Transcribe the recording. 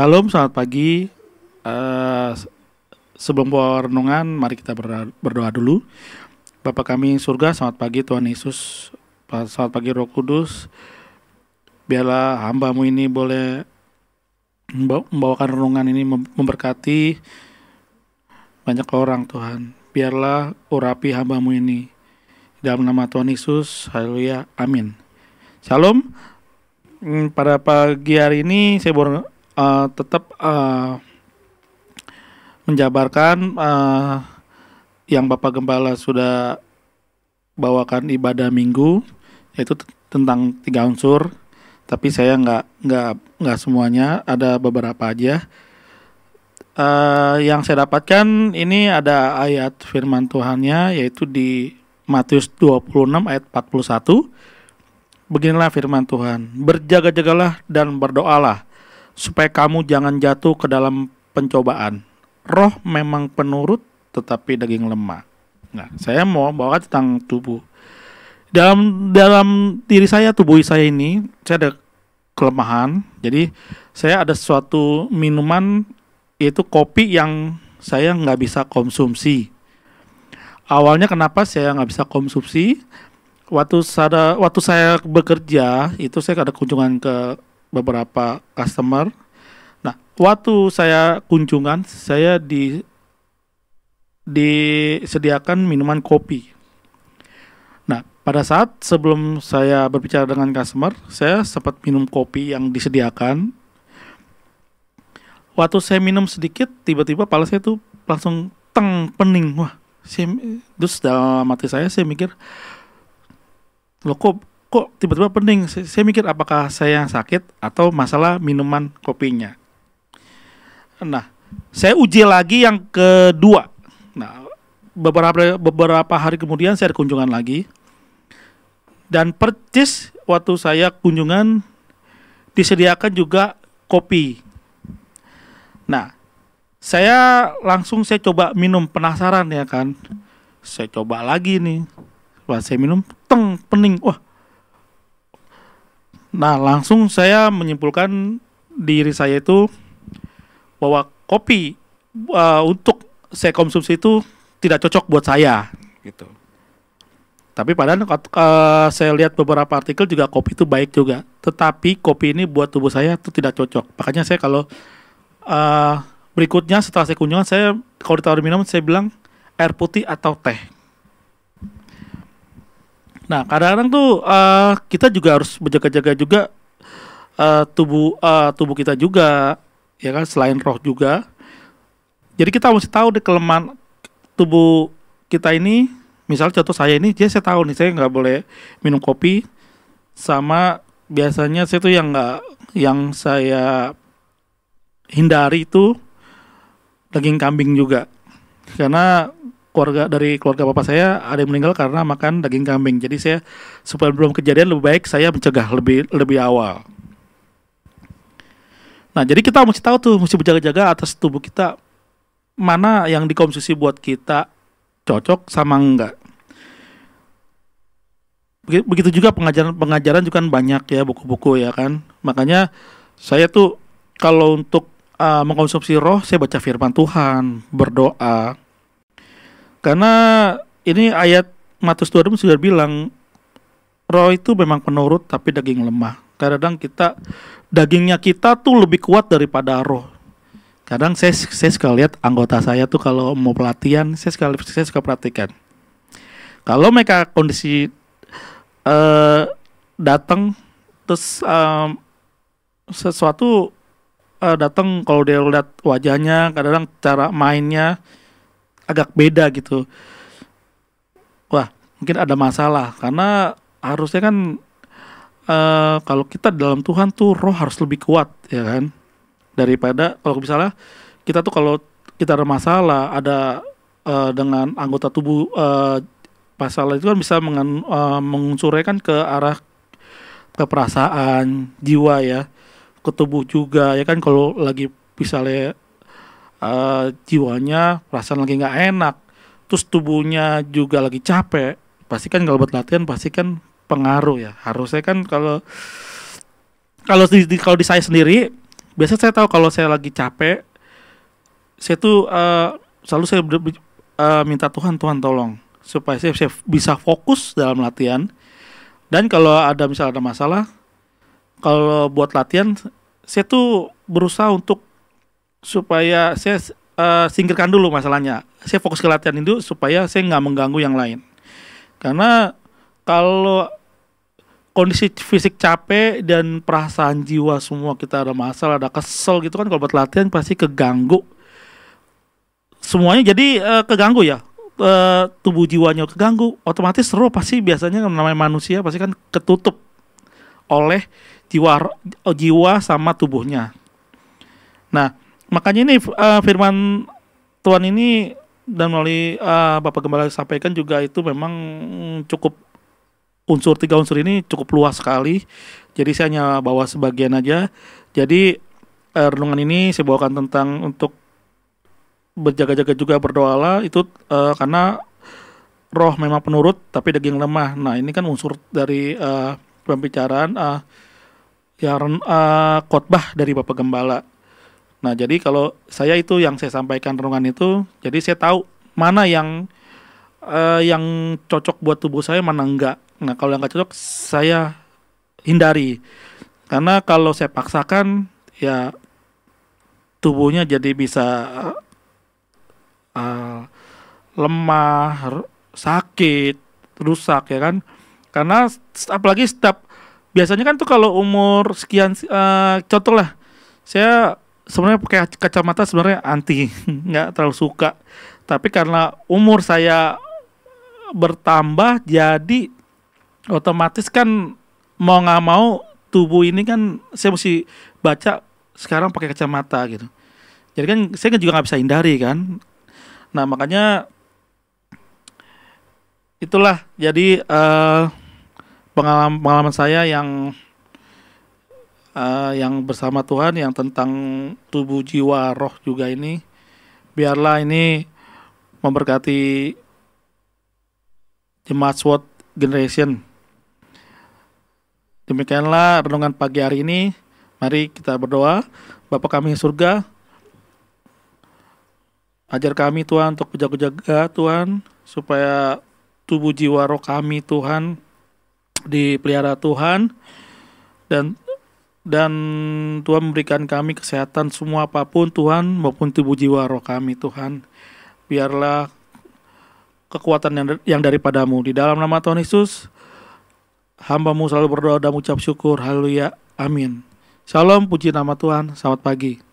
Salam, selamat pagi. Eh, Sebelum bawa renungan, mari kita berdoa dulu. Bapa kami yang surga, selamat pagi Tuhan Yesus. Selamat pagi Roh Kudus. Biarlah hamba-Mu ini boleh membawakan renungan ini memberkati banyak orang Tuhan. Biarlah urapi hamba-Mu ini. Dalam nama Tuhan Yesus, haleluya, amin. Shalom. Pada pagi hari ini saya tetap menjabarkan yang Bapak Gembala sudah bawakan ibadah minggu, yaitu tentang 3 unsur. Tapi saya nggak semuanya, ada beberapa aja. Yang saya dapatkan ini ada ayat firman Tuhannya, yaitu di Matius 26 ayat 41. Beginilah firman Tuhan, berjaga-jagalah dan berdoalah, supaya kamu jangan jatuh ke dalam pencobaan. Roh memang penurut, tetapi daging lemah. Nah, saya mau bawa tentang tubuh. Dalam diri saya, tubuh saya ini, saya ada kelemahan. Jadi, saya ada suatu minuman, yaitu kopi yang saya nggak bisa konsumsi. Awalnya kenapa saya nggak bisa konsumsi? Waktu saya bekerja, itu saya ada kunjungan ke beberapa customer. Nah, waktu saya kunjungan, saya disediakan minuman kopi. Nah, pada saat sebelum saya berbicara dengan customer, saya sempat minum kopi yang disediakan. Waktu saya minum sedikit, tiba-tiba kepala saya tuh langsung pening. Wah, terus dalam hati saya mikir, loh kok tiba-tiba pening. Saya mikir apakah saya yang sakit atau masalah minuman kopinya. Nah, saya uji lagi yang kedua. Nah, beberapa hari kemudian saya ada kunjungan lagi. Dan percis waktu saya kunjungan disediakan juga kopi. Nah, saya coba minum, penasaran ya kan. Saya coba lagi nih. Pas saya minum, pening. Wah. Nah, langsung saya menyimpulkan diri saya itu bahwa kopi untuk saya konsumsi itu tidak cocok buat saya gitu. Tapi padahal saya lihat beberapa artikel juga kopi itu baik juga. Tetapi kopi ini buat tubuh saya itu tidak cocok. Makanya saya kalau berikutnya setelah saya kunjungan, saya kalau ditawarin minum saya bilang air putih atau teh. Nah, kadang-kadang tuh kita juga harus berjaga-jaga juga tubuh kita juga, ya kan, selain roh juga. Jadi kita mesti tahu deh kelemahan tubuh kita ini. Misal contoh saya ini, saya tahu nih saya nggak boleh minum kopi. Sama biasanya saya tuh yang saya hindari itu daging kambing juga, karena dari keluarga bapak saya ada yang meninggal karena makan daging kambing. Jadi saya supaya belum kejadian, lebih baik saya mencegah lebih awal. Nah, jadi kita mesti tahu tuh, mesti berjaga-jaga atas tubuh kita, mana yang dikonsumsi buat kita cocok sama enggak. Begitu juga pengajaran juga kan banyak ya, buku-buku ya kan. Makanya saya tuh kalau untuk mengkonsumsi roh, saya baca firman Tuhan, berdoa. Karena ini ayat Matius 26 sudah bilang, roh itu memang penurut tapi daging lemah. Kadang dagingnya kita tuh lebih kuat daripada roh. Kadang saya suka lihat anggota saya tuh kalau mau pelatihan, saya suka perhatikan. Kalau mereka kondisi datang terus sesuatu datang, kalau dia lihat wajahnya, kadang cara mainnya agak beda gitu. Wah, mungkin ada masalah, karena harusnya kan kalau kita dalam Tuhan tuh roh harus lebih kuat ya kan, daripada kalau misalnya kita tuh kalau kita ada masalah dengan anggota tubuh, masalah itu kan bisa mengunsurkan ke arah ke perasaan, jiwa ya, ke tubuh juga ya kan. Kalau lagi misalnya jiwanya perasaan lagi nggak enak, terus tubuhnya juga lagi capek, pasti kan kalau buat latihan pasti kan pengaruh ya. Harusnya kan kalau di saya sendiri biasa saya tahu kalau saya lagi capek, saya tuh selalu saya minta Tuhan, Tuhan tolong supaya saya bisa fokus dalam latihan. Dan kalau ada misalnya ada masalah, kalau buat latihan, saya tuh berusaha untuk supaya saya singkirkan dulu masalahnya. Saya fokus ke latihan itu supaya saya nggak mengganggu yang lain. Karena kalau kondisi fisik capek dan perasaan jiwa semua kita ada masalah, ada kesel gitu kan, kalau buat latihan pasti keganggu. Semuanya jadi keganggu ya. Tubuh jiwanya keganggu, otomatis roh pasti biasanya namanya manusia pasti kan ketutup oleh jiwa sama tubuhnya. Nah, makanya ini firman Tuhan ini dan melalui Bapak Gembala sampaikan juga itu memang cukup tiga unsur ini cukup luas sekali. Jadi saya hanya bawa sebagian aja. Jadi renungan ini saya bawakan tentang untuk berjaga-jaga juga berdoalah itu karena roh memang penurut tapi daging lemah. Nah, ini kan unsur dari pembicaraan khotbah dari Bapak Gembala. Nah, jadi kalau saya itu yang saya sampaikan renungan itu, jadi saya tahu mana yang cocok buat tubuh saya, mana enggak. Nah, kalau yang enggak cocok saya hindari. Karena kalau saya paksakan ya tubuhnya jadi bisa lemah, sakit, rusak ya kan. Karena apalagi biasanya kan tuh kalau umur sekian contoh lah, saya sebenarnya pakai kacamata sebenarnya anti, nggak terlalu suka. Tapi karena umur saya bertambah, jadi otomatis kan mau nggak mau tubuh ini kan saya mesti baca sekarang pakai kacamata gitu. Jadi kan saya juga nggak bisa hindari kan. Nah, makanya itulah jadi pengalaman saya yang bersama Tuhan yang tentang tubuh, jiwa, roh juga ini. Biarlah ini memberkati Jemaat SWOT Generation. Demikianlah renungan pagi hari ini. Mari kita berdoa. Bapa kami di surga, ajar kami Tuhan untuk berjaga-jaga Tuhan, supaya tubuh, jiwa, roh kami Tuhan dipelihara Tuhan, dan Tuhan memberikan kami kesehatan semua apapun Tuhan, maupun tubuh, jiwa, roh kami Tuhan. Biarlah kekuatan yang daripadamu. Di dalam nama Tuhan Yesus, hamba-Mu selalu berdoa dan mengucap syukur. Haleluya. Amin. Shalom, puji nama Tuhan. Selamat pagi.